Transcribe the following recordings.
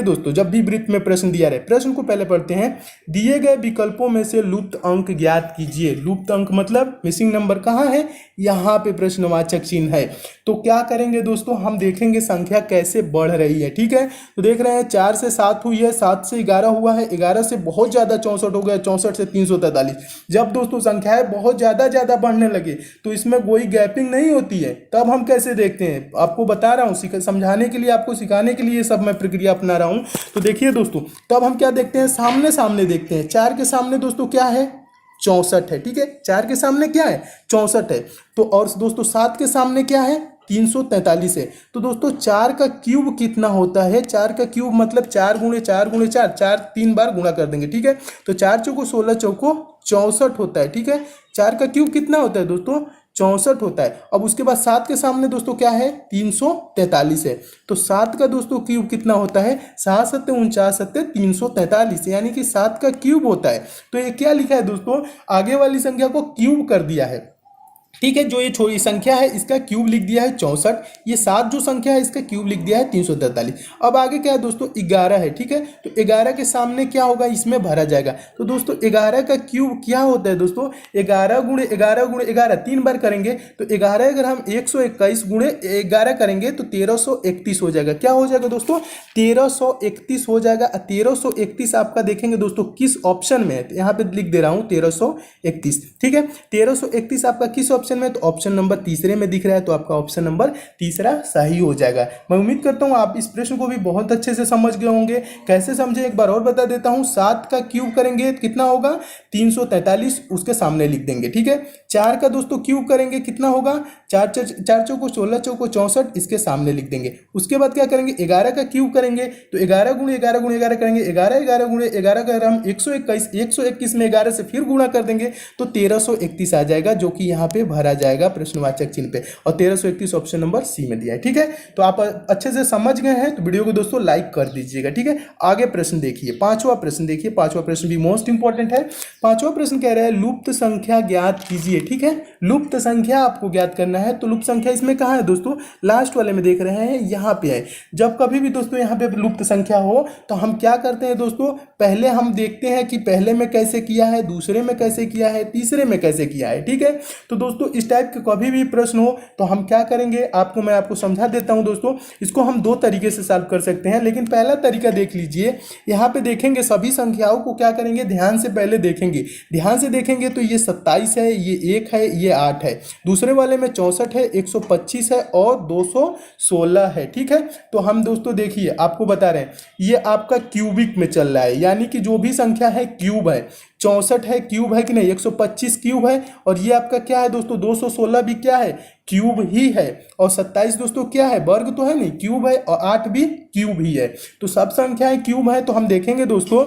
दोस्तों, जब भी वृत्त में प्रश्न दिया रहे, प्रश्न को पहले पढ़ते हैं। दिए गए विकल्पों में से लुप्त अंक ज्ञात कीजिए। लुप्त अंक मतलब मिसिंग नंबर कहाँ है, यहाँ पे प्रश्नवाचक चिन्ह है। तो क्या करेंगे दोस्तों, हम देखेंगे संख्या कैसे बढ़ रही है। ठीक है, तो देख रहे हैं 4 से 7 हुई है, 7 से 11 हुआ है, 11 से बहुत ज़्यादा 64 हो गया, 64 से 343। जब दोस्तों संख्याएं बहुत ज़्यादा बढ़ने लगे तो इसमें कोई गैपिंग नहीं होती है, तब हम कैसे देखते हैं, आपको बता रहा हूँ, समझाने के लिए, आपको सिखाने के लिए सब मैं प्रक्रिया अपना रहा हूँ। तो देखिए दोस्तों, तब हम क्या देखते हैं, सामने सामने देखते हैं। 4 के सामने दोस्तों क्या है, 64 है। ठीक है, 4 के सामने क्या है, 64 है। तो और दोस्तों 7 के सामने क्या है, 343 है। तो दोस्तों 4 का क्यूब कितना होता है, 4 का क्यूब मतलब 4 गुणे 4 गुणे 4, 4 3 बार गुणा कर देंगे। ठीक है, तो 4 चौको 16, चौको 64 होता है। ठीक है, 4 का क्यूब कितना होता है दोस्तों, 64 होता है। अब उसके बाद 7 के सामने दोस्तों क्या है, 343 है। तो 7 का दोस्तों क्यूब कितना होता है, 7 सत्ते 49 सत्ते 343, यानी कि 7 का क्यूब होता है। तो ये क्या लिखा है दोस्तों, आगे वाली संख्या को क्यूब कर दिया है। ठीक है, जो ये छोटी संख्या है इसका क्यूब लिख दिया है 64, ये 7 जो संख्या है इसका क्यूब लिख दिया है 343। अब आगे क्या है दोस्तों, 11 है। ठीक है, तो 11 के सामने क्या होगा, इसमें भरा जाएगा। तो दोस्तों 11 का क्यूब क्या होता है दोस्तों, 11 गुणे 11 गुणे 11, 3 बार करेंगे तो 11 अगर हम 121 गुणे 11 करेंगे तो 1331 हो जाएगा। क्या हो जाएगा दोस्तों, 1331 हो जाएगा। 1331 आपका देखेंगे दोस्तों किस ऑप्शन में है, यहाँ पे लिख दे रहा हूँ 1331। ठीक है, 1331 आपका किस ऑप्शन में, तो ऑप्शन नंबर तीसरे में दिख रहा है, तो आपका ऑप्शन नंबर तीसरा सही हो जाएगा। मैं उम्मीद करता हूं आप इस प्रश्न को भी बहुत अच्छे से समझ गए होंगे। कैसे समझे एक बार और बता देता हूं। 7 का क्यूब करेंगे कितना होगा, 343, उसके सामने लिख देंगे। ठीक है, 4 का दोस्तों क्यूब करेंगे कितना होगा, 4 चौको 16, चौको 64, इसके सामने लिख देंगे। उसके बाद क्या करेंगे, 11 का क्यूब करेंगे तो 11 गुणे 11 गुणे 11 करेंगे, 11 11 गुणे 11 का अगर हम 121 में 11 से फिर गुणा कर देंगे तो 1331 आ जाएगा, जो कि यहाँ पे भरा जाएगा प्रश्नवाचक चिन्ह पे। और 1331 ऑप्शन नंबर सी में दिया है। ठीक है, तो आप अच्छे से समझ गए हैं तो वीडियो को दोस्तों लाइक कर दीजिएगा। ठीक है, आगे प्रश्न देखिए, पांचवा प्रश्न देखिए। पांचवा प्रश्न भी मोस्ट इंपॉर्टेंट है। पांचवा प्रश्न कह रहा है लुप्त संख्या ज्ञात कीजिए। ठीक है, लुप्त संख्या आपको ज्ञात करना है। तो लुप्त संख्या इसमें कहाँ है दोस्तों, लास्ट वाले में देख रहे हैं, यहाँ पे है। जब कभी भी दोस्तों यहाँ पे लुप्त संख्या हो तो हम क्या करते हैं दोस्तों, पहले हम देखते हैं कि पहले में कैसे किया है, दूसरे में कैसे किया है, तीसरे में कैसे किया है। ठीक है, तो दोस्तों इस टाइप के कभी भी प्रश्न हो तो हम क्या करेंगे, मैं आपको समझा देता हूं दोस्तों। इसको हम 2 तरीके से सॉल्व कर सकते हैं, लेकिन पहला तरीका देख लीजिए। यहाँ पे देखेंगे सभी संख्याओं को क्या करेंगे, ध्यान से पहले देखेंगे। ध्यान से देखेंगे तो ये 27 है, ये 1 है, ये 8 है। दूसरे वाले में 64 है, 125 है और 216 है। ठीक है, तो हम दोस्तों देखिए आपको बता रहे हैं ये आपका क्यूबिक में चल रहा है, यानी कि जो भी संख्या है क्यूब है। 64 है क्यूब है कि नहीं, 125 क्यूब है, और ये आपका क्या है दोस्तों, 216 भी क्या है, क्यूब ही है। और 27 दोस्तों क्या है, वर्ग तो है नहीं, क्यूब है। और 8 भी क्यूब ही है। तो सब संख्याएं क्यूब है। तो हम देखेंगे दोस्तों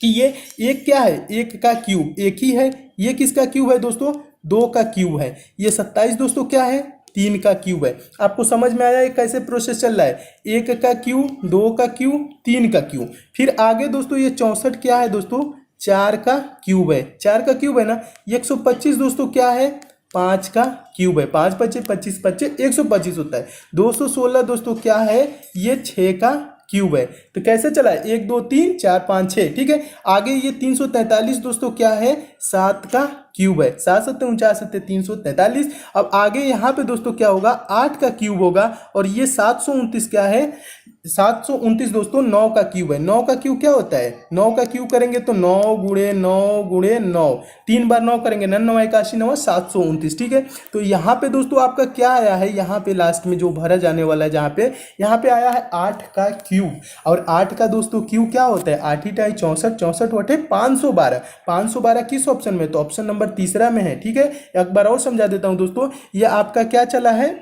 कि ये एक क्या है, 1 का क्यूब 1 ही है। ये किसका क्यूब है दोस्तों, 2 का क्यूब है। ये 27 दोस्तों क्या है, 3 का क्यूब है। आपको समझ में आया कैसे प्रोसेस चल रहा है, 1 का क्यूब, 2 का क्यूब, 3 का क्यूब। फिर आगे दोस्तों ये 64 क्या है दोस्तों, 4 का क्यूब है। 4 का क्यूब है ना। 125 दोस्तों क्या है, 5 का क्यूब है। 5 25 25 25 125 होता है। 216 दोस्तों क्या है, ये 6 का क्यूब है। तो कैसे चला है, 1 2 3 4 5 6। ठीक है, आगे ये 343 दोस्तों क्या है, 7 का क्यूब है। 7 सत्ते 49 सत्ते 343। अब आगे यहाँ पे दोस्तों क्या होगा, 8 का क्यूब होगा। और ये 729 क्या है, 729 दोस्तों 9 का क्यूब है। 9 का क्यूब क्या होता है, 9 का क्यूब करेंगे तो 9 गुणे 9 गुणे 9, 3 बार 9 करेंगे, 9 9 81 9 729। ठीक है, तो यहाँ पे दोस्तों आपका क्या आया है, यहाँ पे लास्ट में जो भरा जाने वाला है, जहाँ पे आया है 8 का क्यूब। और 8 का दोस्तों क्यूब क्या होता है, 8 ही 64, 64 बटे 512। 512 किस ऑप्शन में, तो ऑप्शन नंबर तीसरा में है। ठीक है, एक बार और समझा देता हूं दोस्तों। ये आपका क्या चला है,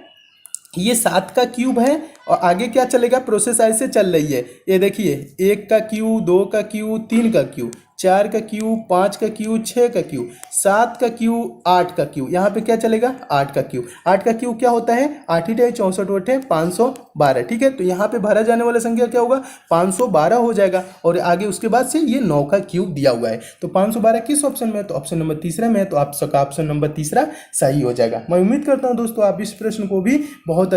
ये 7 का क्यूब है। और आगे क्या चलेगा, प्रोसेस ऐसे चल रही है। ये देखिए 1 का क्यूब, 2 का क्यूब, 3 का क्यूब, 4 का क्यूब, 5 का क्यूब, 6 का क्यूब, 7 का क्यूब, 8 का क्यूब। यहाँ पे क्या चलेगा, 8 का क्यूब। 8 का क्यूब क्या होता है, 8 ही 64 बटे 512। ठीक है, तो यहाँ पे भरा जाने वाला संख्या क्या होगा, 512 हो जाएगा। और आगे उसके बाद से ये 9 का क्यूब दिया हुआ है। तो 512 किस ऑप्शन में है, तो ऑप्शन नंबर तीसरा में है। तो आपका ऑप्शन नंबर तीसरा सही हो जाएगा। मैं उम्मीद करता हूँ दोस्तों आप इस प्रश्न को भी बहुत